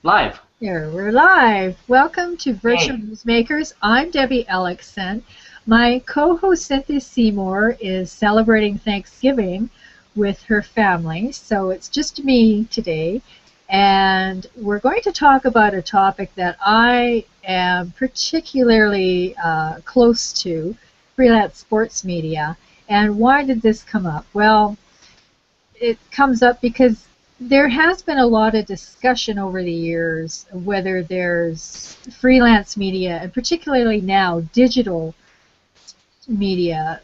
Live. Here, we're live. Welcome to Virtual Hey. Newsmakers. I'm Debbie Ellickson. My co-host Cynthia Seymour is celebrating Thanksgiving with her family, so it's just me today. And we're going to talk about a topic that I am particularly close to, freelance sports media. And why did this come up? Well, it comes up because there has been a lot of discussion over the years whether there's freelance media, and particularly now digital media,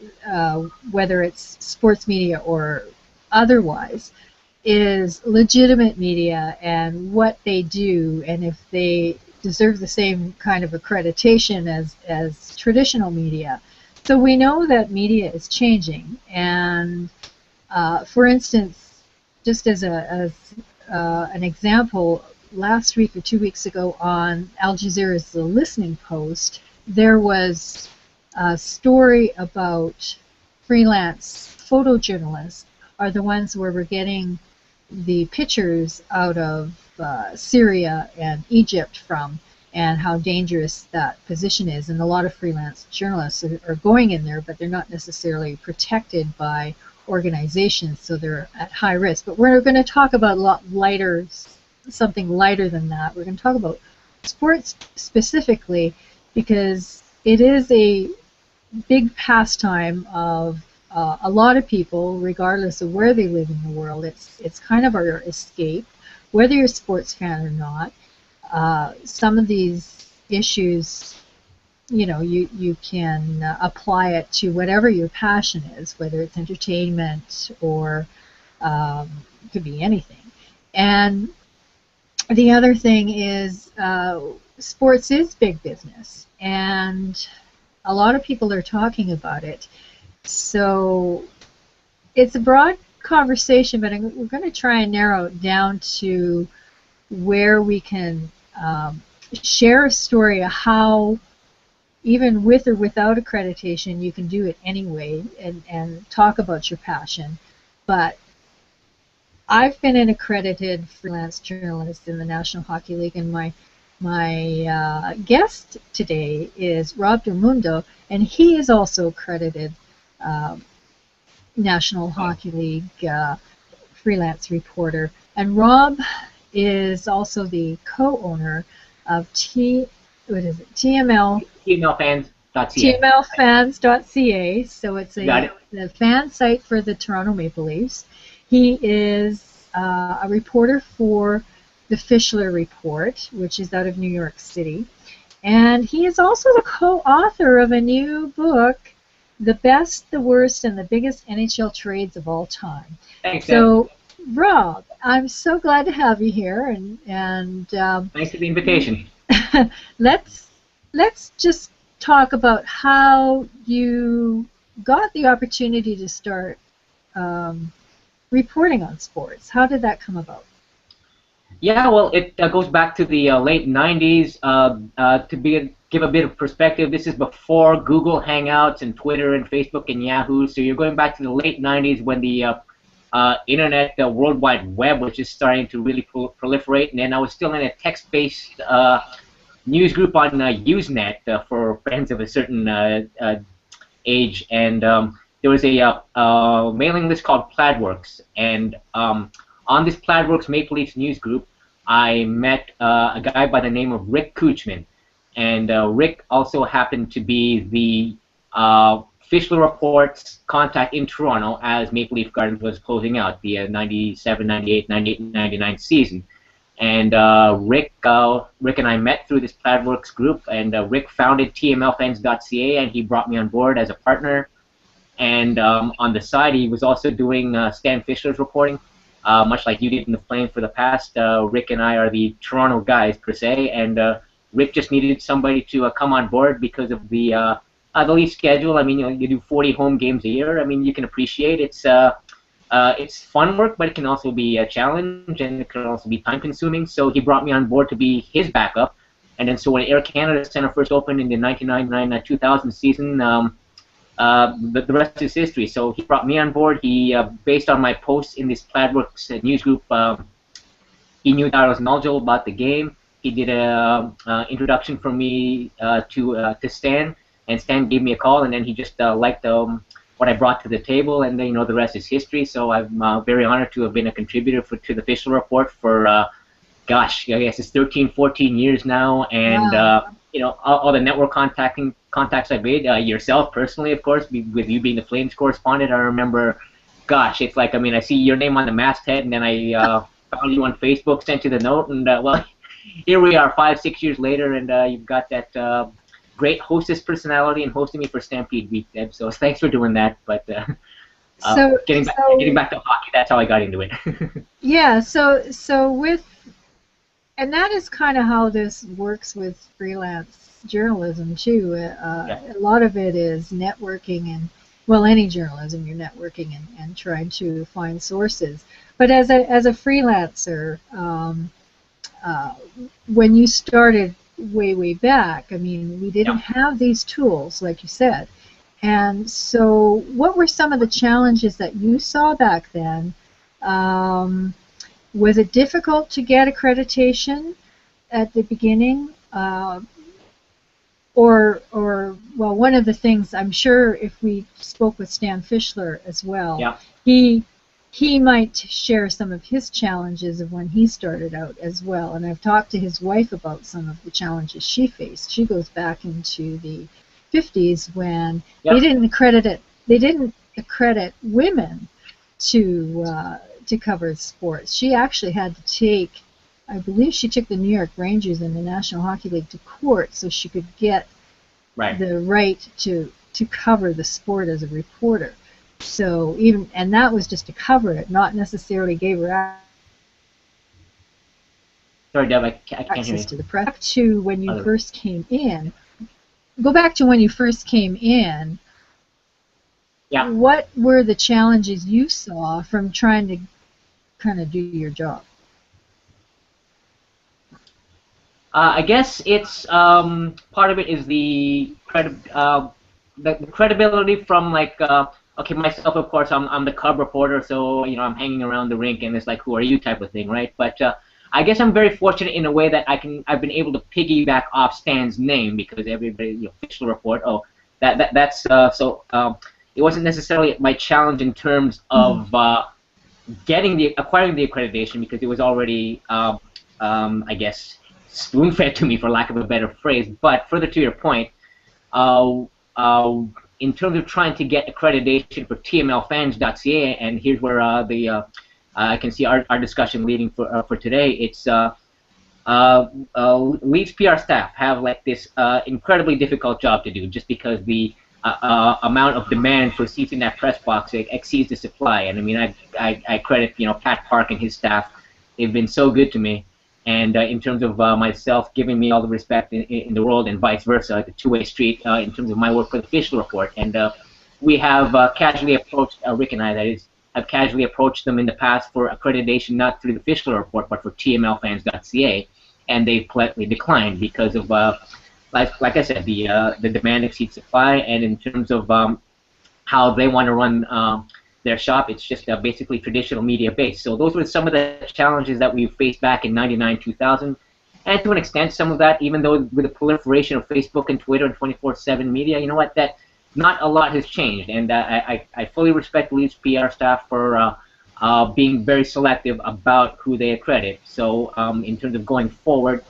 whether it's sports media or otherwise, is legitimate media and what they do, and if they deserve the same kind of accreditation as traditional media. So we know that media is changing, and for instance, just as an example, last week or 2 weeks ago on Al Jazeera's The Listening Post, there was a story about freelance photojournalists are the ones where we're getting the pictures out of Syria and Egypt from, and how dangerous that position is. And a lot of freelance journalists are going in there, but they're not necessarily protected by organizations, so they're at high risk. But we're going to talk about a lot lighter, something lighter than that. We're going to talk about sports specifically because it is a big pastime of a lot of people, regardless of where they live in the world. It's kind of our escape, whether you're a sports fan or not. Some of these issues, you know, you can apply it to whatever your passion is, whether it's entertainment or it could be anything. And the other thing is sports is big business, and a lot of people are talking about it. So it's a broad conversation, but we're going to try and narrow it down to where we can share a story of how, even with or without accreditation, you can do it anyway and talk about your passion. But I've been an accredited freelance journalist in the National Hockey League, and my guest today is Rob Mundo, and he is also accredited National Hockey League freelance reporter. And Rob is also the co-owner of TML TMLFans.ca. TMLFans.ca. So it's the fan site for the Toronto Maple Leafs. He is a reporter for the Fischler Report, which is out of New York City. And he is also the co-author of a new book, The Best, the Worst, and the Biggest NHL Trades of All Time. Thanks, so, Rob, I'm so glad to have you here. And thanks for the invitation. let's just talk about how you got the opportunity to start reporting on sports. How did that come about? Yeah, well, it goes back to the late 90s. Give a bit of perspective, this is before Google Hangouts and Twitter and Facebook and Yahoo. So you're going back to the late 90s when the internet, the World Wide Web, was just starting to really proliferate. And then I was still in a text-based news group on Usenet for fans of a certain age. And there was a mailing list called Plaidworks. And on this Plaidworks Maple Leafs news group, I met a guy by the name of Rick Kuchman. And Rick also happened to be the Fischler Report's contact in Toronto as Maple Leaf Gardens was closing out the 97, 98, 98, 99 season. And Rick and I met through this Plaidworks group, and Rick founded TMLFans.ca, and he brought me on board as a partner. And on the side, he was also doing Stan Fischler's reporting, much like you did in the Flame for the past. Rick and I are the Toronto guys, per se, and Rick just needed somebody to come on board because of the Leaf schedule. I mean, you do 40 home games a year. I mean, you can appreciate it's fun work, but it can also be a challenge, and it can also be time-consuming. So he brought me on board to be his backup. And then so when Air Canada Center first opened in the 1999-2000 season, the rest is history. So he brought me on board. He, based on my posts in this Plaidworks news group, He knew that I was knowledgeable about the game. He did a introduction for me to Stan, and Stan gave me a call, and then he just liked what I brought to the table, and then the rest is history. So I'm very honored to have been a contributor to the Fischler Report for gosh, I guess it's 13, 14 years now, and Wow. all the network contacts I made, yourself personally, of course, with you being the Flames correspondent. I remember, gosh, it's like, I mean, I see your name on the masthead, and then I found you on Facebook, sent you the note, and well, here we are 5, 6 years later, and you've got that great hostess personality and hosting me for Stampede Week, Deb. So thanks for doing that. But So, getting back to hockey, that's how I got into it. yeah, so with, and that is kind of how this works with freelance journalism too. Yeah. A lot of it is networking, and well, any journalism, you're networking and trying to find sources. But as a freelancer, uh, when you started way back, I mean, we didn't have these tools, like you said. And so, what were some of the challenges that you saw back then? Was it difficult to get accreditation at the beginning? Well, one of the things, I'm sure if we spoke with Stan Fischler as well, Yeah. he might share some of his challenges of when he started out as well. And I've talked to his wife about some of the challenges she faced. She goes back into the 50s when Yeah. they didn't accredit women to cover sports. She actually had to take, I believe she took the New York Rangers and the National Hockey League to court so she could get Right. the right to cover the sport as a reporter. So and that was just to cover it, not necessarily gave her Sorry, Deb, I can't hear access you. to the press. Back to when you first came in. Go back to when you first came in. Yeah. What were the challenges you saw from trying to kind of do your job? I guess it's part of it is the credibility from like okay, myself, of course, I'm the cub reporter, so I'm hanging around the rink and it's like, who are you type of thing, right? But I guess I'm very fortunate in a way that I've been able to piggyback off Stan's name because everybody, Fischler Report, oh, that's so it wasn't necessarily my challenge in terms of acquiring the accreditation because it was already I guess spoon-fed to me, for lack of a better phrase. But further to your point, in terms of trying to get accreditation for TMLFans.ca, and here's where I can see our discussion leading for today. It's Leafs PR staff have like this incredibly difficult job to do, just because the amount of demand for seats in that press box exceeds the supply. And I mean, I credit Pat Park and his staff. They've been so good to me. And in terms of myself, giving me all the respect in the world, and vice versa, like a two-way street in terms of my work for the Fischler Report. And we have casually approached, Rick and I, that is, have casually approached them in the past for accreditation, not through the Fischler Report, but for TMLFans.ca, and they've politely declined because of, like I said, the demand exceeds supply, and in terms of how they want to run their shop, it's just basically traditional media based. So those were some of the challenges that we faced back in '99, 2000, and to an extent, some of that, even though with the proliferation of Facebook and Twitter and 24/7 media, you know what, that not a lot has changed, and I fully respect Leafs PR staff for being very selective about who they accredit. So in terms of going forward,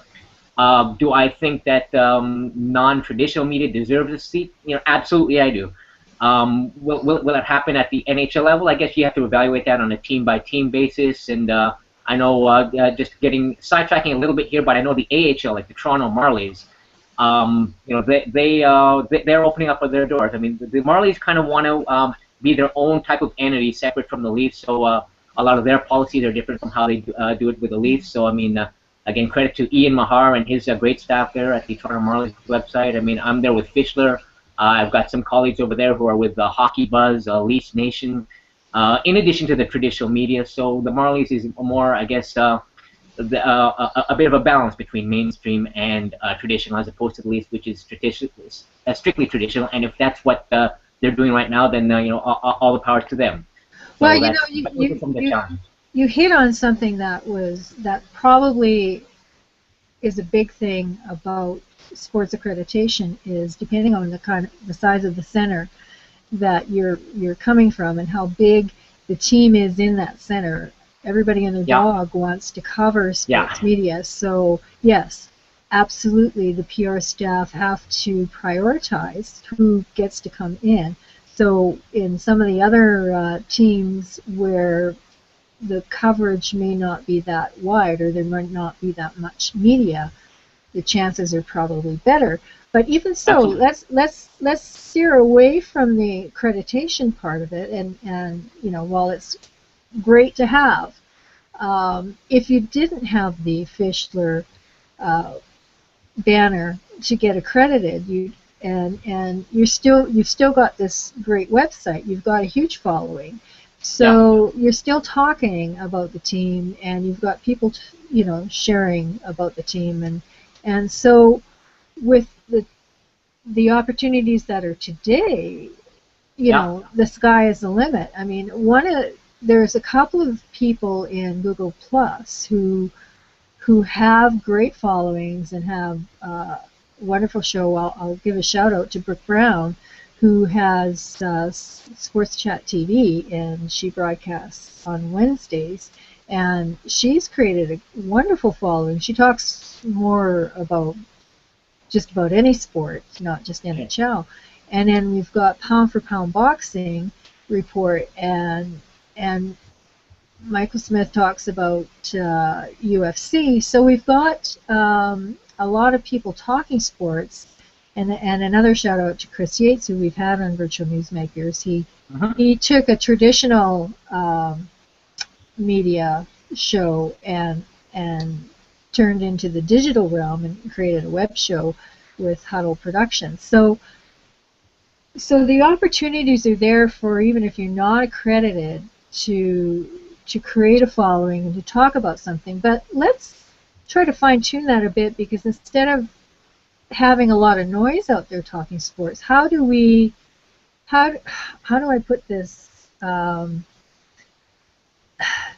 do I think that non-traditional media deserves a seat? Absolutely, I do. Will it happen at the NHL level? I guess you have to evaluate that on a team-by-team basis. And I know, just getting sidetracking a little bit here, but I know the AHL, like the Toronto Marlies, they're opening up their doors. I mean, the Marlies kind of want to be their own type of entity, separate from the Leafs. So a lot of their policies are different from how they do it with the Leafs. So I mean, again, credit to Ian Mahar and his great staff there at the Toronto Marlies website. I mean, I'm there with Fischler. I've got some colleagues over there who are with Hockey Buzz, Leafs Nation, in addition to the traditional media. So the Marlies is more, I guess, a bit of a balance between mainstream and traditional, as opposed to the Leafs, which is strictly traditional. And if that's what they're doing right now, then all the power to them. So Well, you hit on something that probably is a big thing about sports accreditation, is depending on the size of the center that you're coming from and how big the team is in that center. Everybody and their Yeah. dog wants to cover sports Yeah. media. So yes, absolutely, the PR staff have to prioritize who gets to come in. So in some of the other teams where the coverage may not be that wide or there might not be that much media, the chances are probably better. But even so, Absolutely. let's steer away from the accreditation part of it. And while it's great to have, if you didn't have the Fischler uh, banner to get accredited, you've still got this great website. You've got a huge following, Yeah. so you're still talking about the team, and you've got people, sharing about the team, and so with the opportunities that are today, Yeah. the sky is the limit. I mean, there's a couple of people in Google Plus who have great followings and have a wonderful show. I'll give a shout out to Brooke Brown, who has Sports Chat TV, and she broadcasts on Wednesdays. And she's created a wonderful following. She talks more about just about any sport, not just NHL. And then we've got Pound for Pound Boxing Report, and Michael Smith talks about UFC. So we've got a lot of people talking sports, and another shout out to Chris Yates, who we've had on Virtual Newsmakers. He took a traditional media show and turned into the digital realm and created a web show with Huddle Productions. So the opportunities are there for, even if you're not accredited, to create a following and to talk about something. But let's try to fine-tune that a bit, because instead of having a lot of noise out there talking sports, how do I put this?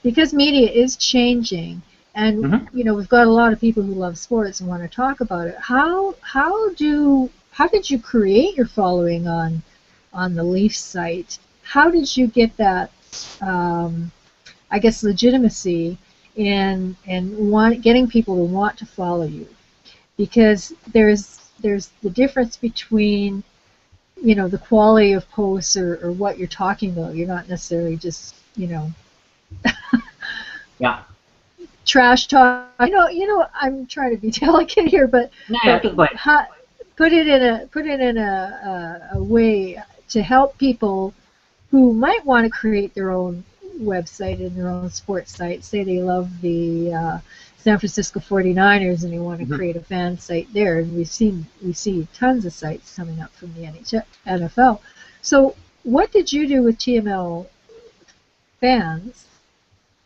Because media is changing, and we've got a lot of people who love sports and want to talk about it. How did you create your following on the Leaf site? How did you get that I guess legitimacy in getting people to want to follow you? Because there's the difference between the quality of posts or what you're talking about. You're not necessarily just Yeah. trash talk. I'm trying to be delicate here, but Yeah. Go ahead. put it in a way to help people who might want to create their own website and their own sports site. Say they love the San Francisco 49ers and they want to create a fan site there. And we see tons of sites coming up from the NFL. So what did you do with TML fans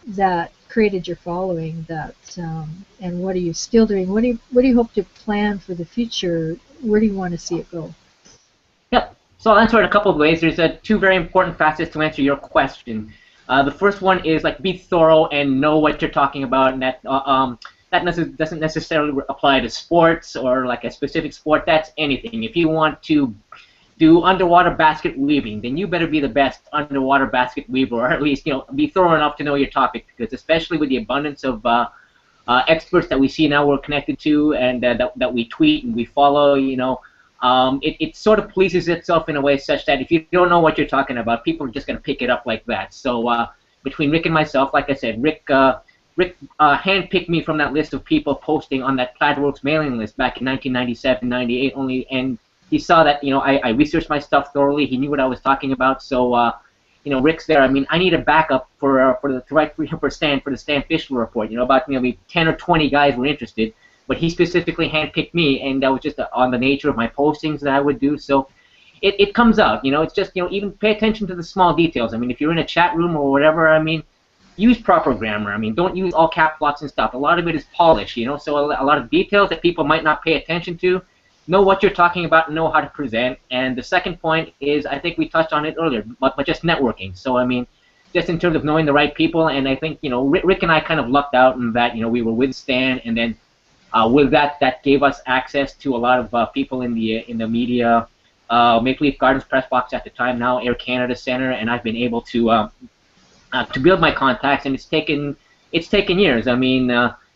that created your following, and what are you still doing? What do you hope to plan for the future? Where do you want to see it go? Yep. So I'll answer it a couple of ways. There's two very important facets to answer your question. The first one is be thorough and know what you're talking about, and that doesn't necessarily apply to sports or a specific sport. That's anything. If you want to do underwater basket weaving, then you better be the best underwater basket weaver, or at least be thorough enough to know your topic, because especially with the abundance of experts that we see now we're connected to, and that we tweet and we follow, it sort of polices itself in a way such that if you don't know what you're talking about, people are just going to pick it up like that. So between Rick and myself, like I said, Rick handpicked me from that list of people posting on that Plaidworks mailing list back in 1997, 98 only, and he saw that I researched my stuff thoroughly. He knew what I was talking about. So Rick's there. I mean, I need a backup to write for Stan for the Stan Fischler Report. About maybe 10 or 20 guys were interested, but he specifically handpicked me, and that was just on the nature of my postings that I would do. So it comes out. It's just even pay attention to the small details. I mean, if you're in a chat room or whatever, I mean, use proper grammar. I mean, don't use all cap locks and stuff. A lot of it is polish. So a lot of details that people might not pay attention to. Know what you're talking about, know how to present. And the second point is, I think we touched on it earlier, but just networking. So I mean, just in terms of knowing the right people. And I think, you know, Rick and I kind of lucked out in that, you know, we were with Stan, and then with that, that gave us access to a lot of people in the media, Maple Leaf Gardens press box at the time, now Air Canada Center, and I've been able to build my contacts, and it's taken years. I mean,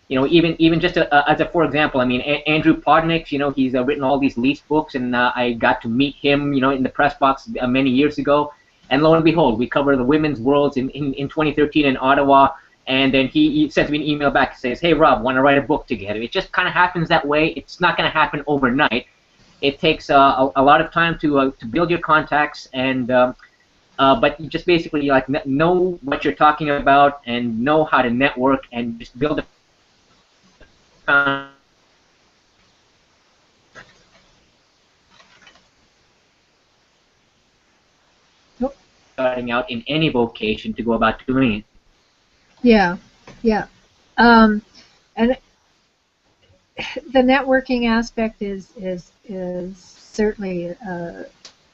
you know, even just as a for example, I mean, Andrew Podnick, you know, he's written all these Leafs books, and I got to meet him, you know, in the press box many years ago, and lo and behold, we cover the Women's Worlds in 2013 in Ottawa. And then he sends me an email back and says, "Hey, Rob, want to write a book together?" It just kind of happens that way. It's not going to happen overnight. It takes a lot of time to build your contacts, and but you just basically like know what you're talking about and know how to network and just build a starting out in any vocation to go about doing it. Yeah, yeah. And the networking aspect is certainly an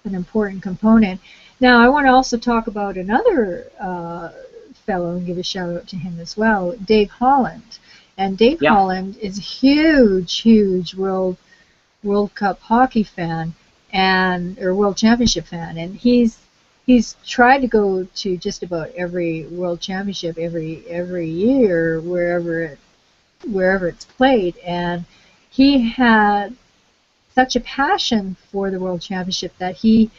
important component. Now, I want to also talk about another fellow and give a shout out to him as well, Dave Holland. And Dave Holland is a huge World Cup hockey fan or World Championship fan, and he's tried to go to just about every World Championship every year wherever it's played, and he had such a passion for the World Championship that he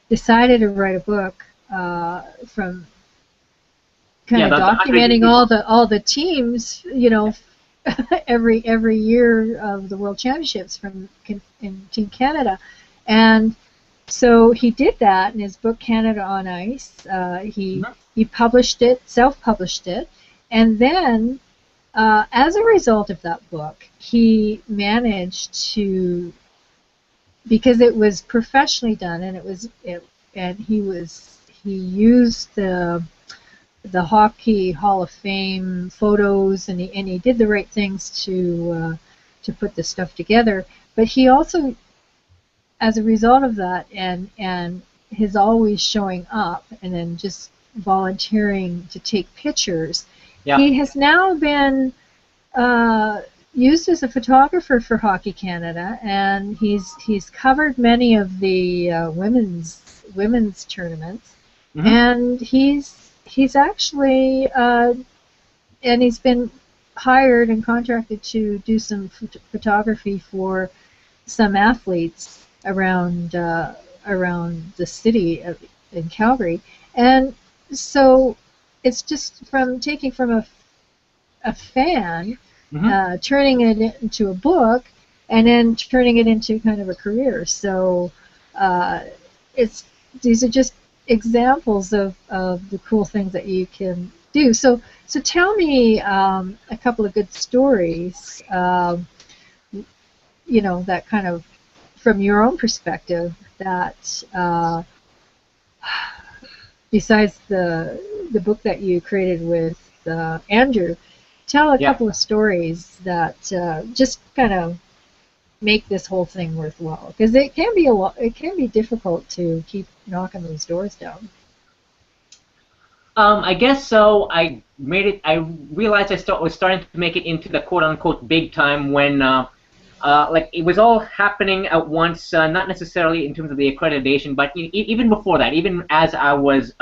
decided to write a book from kind of documenting all the teams, you know, every year of the World Championships in Team Canada, and so he did that in his book Canada on Ice. He published it, self-published it, and then as a result of that book, he managed to, because it was professionally done, and he used the Hockey Hall of Fame photos, and he did the right things to put the stuff together. But he also, as a result of that, and his always showing up and then just volunteering to take pictures, he has now been used as a photographer for Hockey Canada, and he's covered many of the women's tournaments, and he's actually and he's been hired and contracted to do some photography for some athletes around the city in Calgary, and so it's just taking from a fan, turning it into a book, and then turning it into kind of a career. So these are just examples of the cool things that you can do. So tell me a couple of good stories, you know, that kind of from your own perspective, that besides the book that you created with Andrew, tell a couple of stories that just kind of make this whole thing worthwhile, because it can be difficult to keep knocking those doors down. I guess so. I realized I was starting to make it into the quote-unquote big time when, like, it was all happening at once. Not necessarily in terms of the accreditation, but even before that, even as I was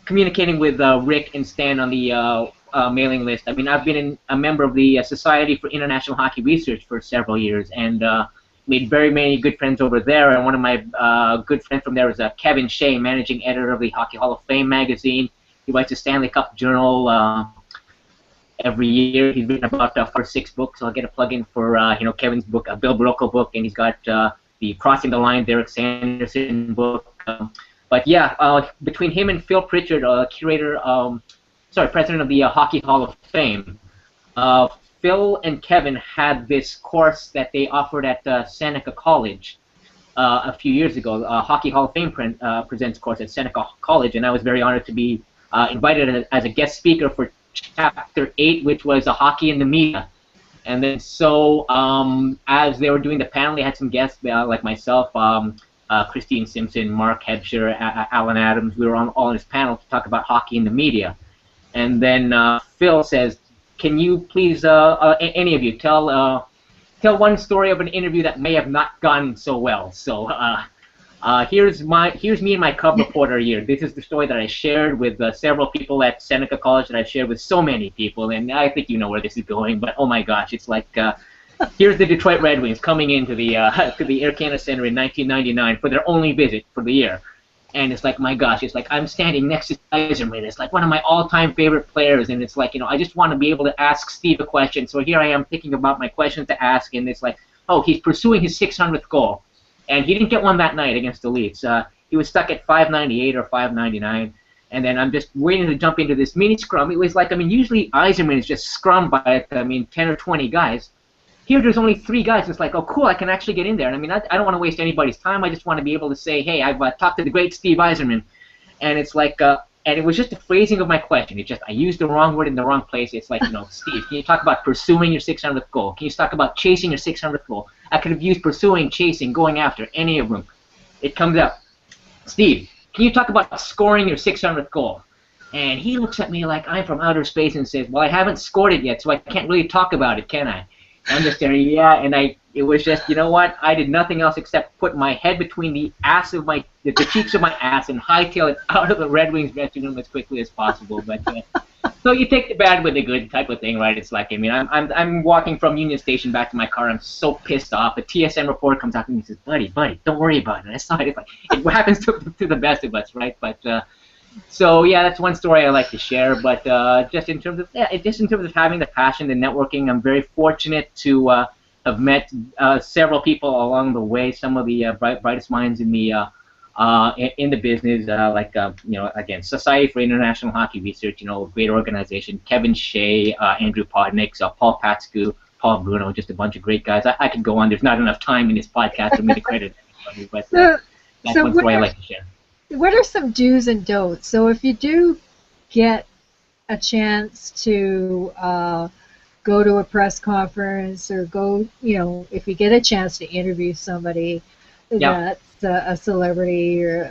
communicating with Rick and Stan on the mailing list. I mean, I've been a member of the Society for International Hockey Research for several years, and made very many good friends over there. And one of my good friends from there is Kevin Shea, managing editor of the Hockey Hall of Fame magazine. He writes a Stanley Cup Journal every year. He's written about 5 or 6 books. So I'll get a plug-in for Kevin's book, a Bill Barocco book, and he's got the Crossing the Line, Derek Sanderson book. But yeah, between him and Phil Pritchard, president of the Hockey Hall of Fame, Phil and Kevin had this course that they offered at Seneca College a few years ago. Hockey Hall of Fame presents course at Seneca College, and I was very honored to be invited as a guest speaker for Chapter 8, which was Hockey in the Media. And then so as they were doing the panel, they had some guests like myself, Christine Simpson, Mark Hebscher, Alan Adams. We were all on his panel to talk about hockey in the media. And then Phil says, "Can you please, any of you, tell one story of an interview that may have not gone so well?" So here's me and my cub reporter here. This is the story that I shared with several people at Seneca College, that I've shared with so many people, and I think you know where this is going. But oh my gosh, it's like here's the Detroit Red Wings coming into the to the Air Canada Center in 1999 for their only visit for the year. And it's like, my gosh, it's like I'm standing next to Yzerman. It's like one of my all-time favorite players, and it's like, I just want to be able to ask Steve a question. So here I am thinking about my questions to ask, and it's like, oh, he's pursuing his 600th goal. And he didn't get one that night against the Leafs. He was stuck at 598 or 599. And then I'm just waiting to jump into this mini scrum. It was like, usually Yzerman is just scrummed by, 10 or 20 guys. Here there's only 3 guys. It's like, oh, cool, I can actually get in there. And I don't want to waste anybody's time. I just want to be able to say, hey, I've talked to the great Steve Yzerman. And it's like, and it was just the phrasing of my question. It's just, I used the wrong word in the wrong place. It's like, Steve, can you talk about pursuing your 600th goal? Can you talk about chasing your 600th goal? I could have used pursuing, chasing, going after, any of them. It comes up, Steve, can you talk about scoring your 600th goal? And he looks at me like I'm from outer space and says, well, I haven't scored it yet, so I can't really talk about it, can I? I'm just there, yeah, and it was just, you know what? I did nothing else except put my head between the cheeks of my ass and hightail it out of the Red Wings dressing room as quickly as possible. But so you take the bad with the good type of thing, right? It's like, I'm walking from Union Station back to my car. I'm so pissed off. A TSN reporter comes up to me and says, buddy, don't worry about it. I saw it. It's like, it happens to the best of us, right? But so yeah, that's one story I like to share. But just in terms of having the passion, the networking, I'm very fortunate to have met several people along the way. Some of the brightest minds in the business, again, Society for International Hockey Research, great organization. Kevin Shea, Andrew Podnick, Paul Patsku, Paul Bruno, just a bunch of great guys. I could go on. There's not enough time in this podcast for me to credit everybody, but that's one story I like to share. What are some do's and don'ts? So if you do get a chance to go to a press conference or go, if you get a chance to interview somebody that's a celebrity or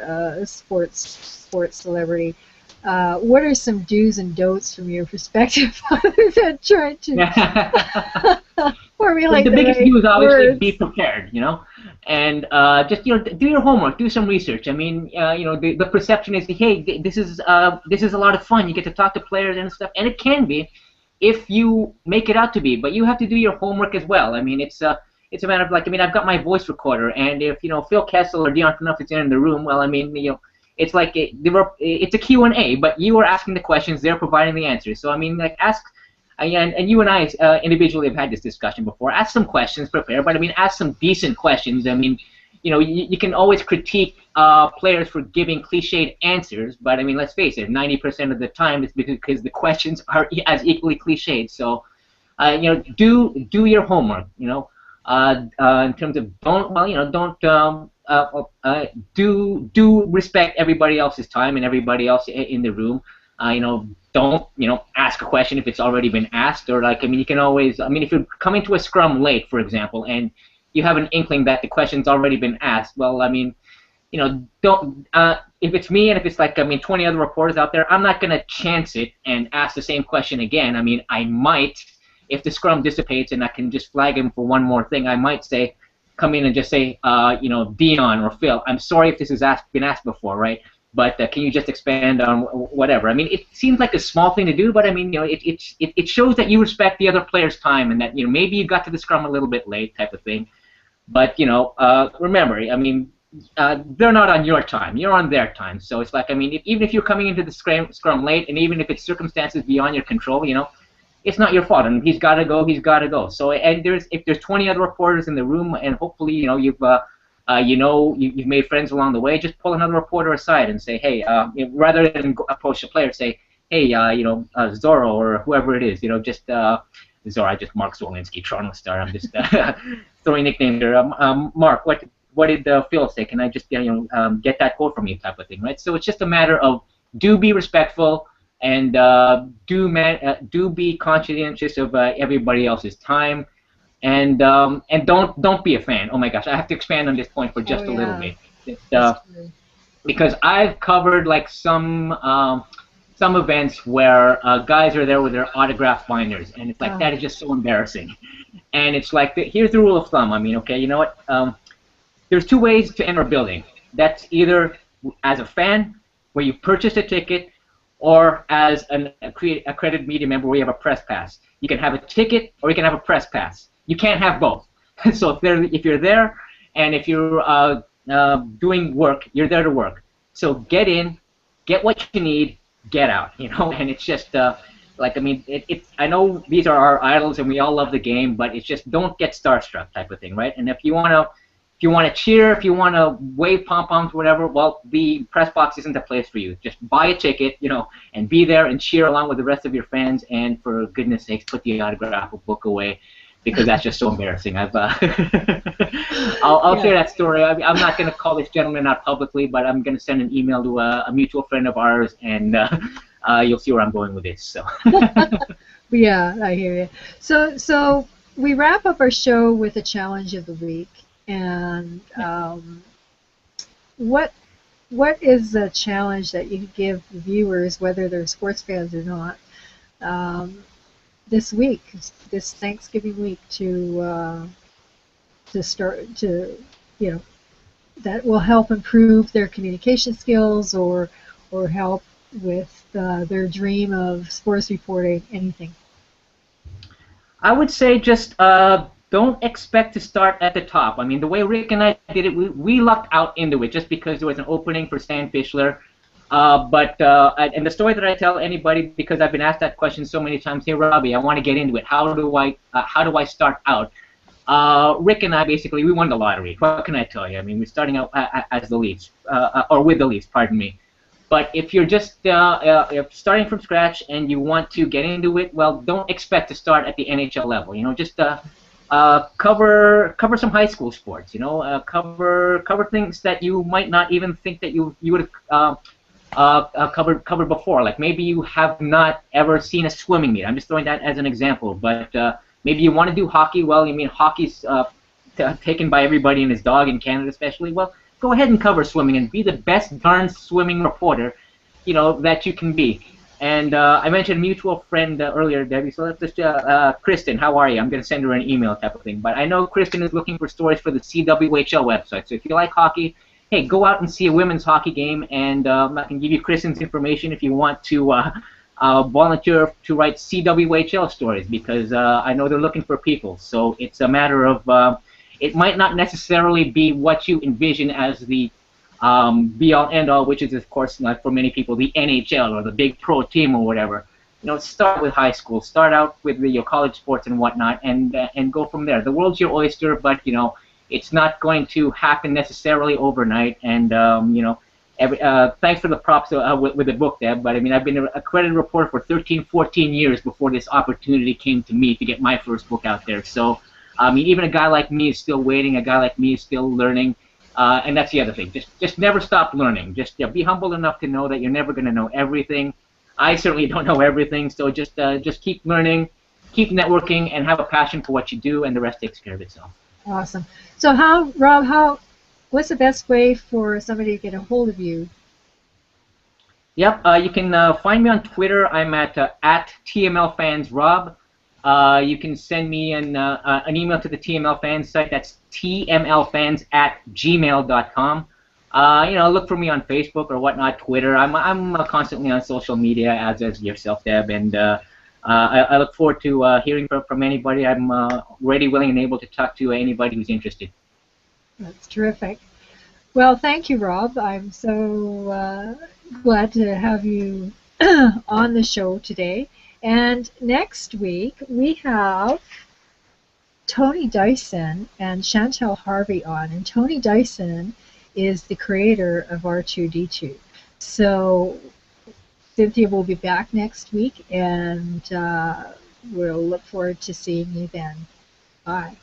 a sports celebrity, what are some do's and don'ts from your perspective other than trying to formulate the biggest do is obviously words? Be prepared, and just do your homework, do some research. The perception is, hey, this is a lot of fun. You get to talk to players and stuff, and it can be if you make it out to be, but you have to do your homework as well. It's a matter of I've got my voice recorder, and if Phil Kessel or Dion Phaneuf is in the room, well, it's like it's a Q&A, but you are asking the questions, they're providing the answers. So ask. And you and I individually have had this discussion before. Ask some questions, prepare, but ask some decent questions. You can always critique players for giving cliched answers, but let's face it, 90% of the time it's because the questions are as equally cliched. So, do your homework. In terms of do respect everybody else's time and everybody else in the room. Don't ask a question if it's already been asked, or you can always if you're coming to a scrum late, for example, and you have an inkling that the question's already been asked, well, don't if it's me and if it's 20 other reporters out there, I'm not gonna chance it and ask the same question again. I might, if the scrum dissipates and I can just flag him for one more thing, I might come in and just say, Dion or Phil, I'm sorry if this has been asked before, right? But can you just expand on whatever? It seems like a small thing to do, but it shows that you respect the other player's time and that maybe you got to the scrum a little bit late, type of thing. But remember, they're not on your time; you're on their time. So it's even if you're coming into the scrum late, and even if it's circumstances beyond your control, it's not your fault. He's got to go. He's got to go. So if there's 20 other reporters in the room, and hopefully you've made friends along the way, just pull another reporter aside and say, hey, rather than approach the player, say, hey, Zorro or whoever it is, just Zorro, I just Mark Zwolinski, Toronto Star. I'm just throwing nicknames there. Mark, what did Phil say? Can I just get that quote from you, type of thing, right? So it's just a matter of do be respectful and do be conscientious of everybody else's time. And don't be a fan. Oh my gosh, I have to expand on this point for just a little bit. That's true. Because I've covered like some events where guys are there with their autograph binders, and it's like that is just so embarrassing. And it's like here's the rule of thumb. I mean, okay, you know what? There's two ways to enter a building. That's either as a fan, where you purchase a ticket, or as an accredited media member where you have a press pass. You can have a ticket or you can have a press pass. You can't have both. So if you're there and if you're doing work, you're there to work. So get in, get what you need, get out. You know, and it's just like, I mean, I know these are our idols and we all love the game, but it's just don't get starstruck type of thing, right? And if you want to cheer, if you want to wave pom-poms, whatever, well, the press box isn't the place for you. Just buy a ticket, you know, and be there and cheer along with the rest of your fans. And for goodness sakes, put the autograph book away, because that's just so embarrassing. I'll share that story. I'm not going to call this gentleman out publicly, but I'm going to send an email to a mutual friend of ours, and you'll see where I'm going with this. So. Yeah, I hear you. So we wrap up our show with a challenge of the week. And what is a challenge that you could give viewers, whether they're sports fans or not, this week, this Thanksgiving week, to start to, you know, that will help improve their communication skills or help with their dream of sports reporting, anything? I would say just don't expect to start at the top. I mean, the way Rick and I did it, we lucked out into it just because there was an opening for Stan Fischler. And the story that I tell anybody, because I've been asked that question so many times, hey Robbie, I want to get into it. How do I start out? Rick and I basically, we won the lottery. What can I tell you? I mean, we're starting out as the Leafs, or with the Leafs, pardon me. But if you're just starting from scratch and you want to get into it, well, don't expect to start at the NHL level. You know, just cover some high school sports. You know, cover things that you might not even think that you would have covered before. Like maybe you have not ever seen a swimming meet. I'm just throwing that as an example. But maybe you want to do hockey. Well, you mean hockey's taken by everybody and his dog in Canada, especially. Well, go ahead and cover swimming and be the best darn swimming reporter, you know, that you can be. And I mentioned a mutual friend earlier, Debbie, so let's just, Kristen, how are you? I'm going to send her an email type of thing. But I know Kristen is looking for stories for the CWHL website. So if you like hockey, hey, go out and see a women's hockey game, and I can give you Kristen's information if you want to volunteer to write CWHL stories, because I know they're looking for people. So it's a matter of, it might not necessarily be what you envision as the be-all, end-all, which is, of course, not for many people, the NHL or the big pro team or whatever. You know, start with high school, start out with your college sports and whatnot, and go from there. The world's your oyster, but you know, it's not going to happen necessarily overnight. And you know, thanks for the props with the book, Deb. But I mean, I've been a accredited reporter for 13, 14 years before this opportunity came to me to get my first book out there. So, I mean, even a guy like me is still waiting. A guy like me is still learning. And that's the other thing. Just never stop learning. Just be humble enough to know that you're never going to know everything. I certainly don't know everything, so just keep learning, keep networking, and have a passion for what you do, and the rest takes care of itself. Awesome. So Rob, what's the best way for somebody to get a hold of you? Yep, you can find me on Twitter. I'm at TMLFansRob. You can send me an email to the TML Fans site. That's tmlfans@gmail.com. You know, look for me on Facebook or whatnot, Twitter. I'm constantly on social media, as is yourself, Deb, and I look forward to hearing from anybody. I'm ready, willing, and able to talk to anybody who's interested. That's terrific. Well, thank you, Rob. I'm so glad to have you on the show today. And next week we have Tony Dyson and Chantel Harvey on. And Tony Dyson is the creator of R2D2. So Cynthia will be back next week, and we'll look forward to seeing you then. Bye.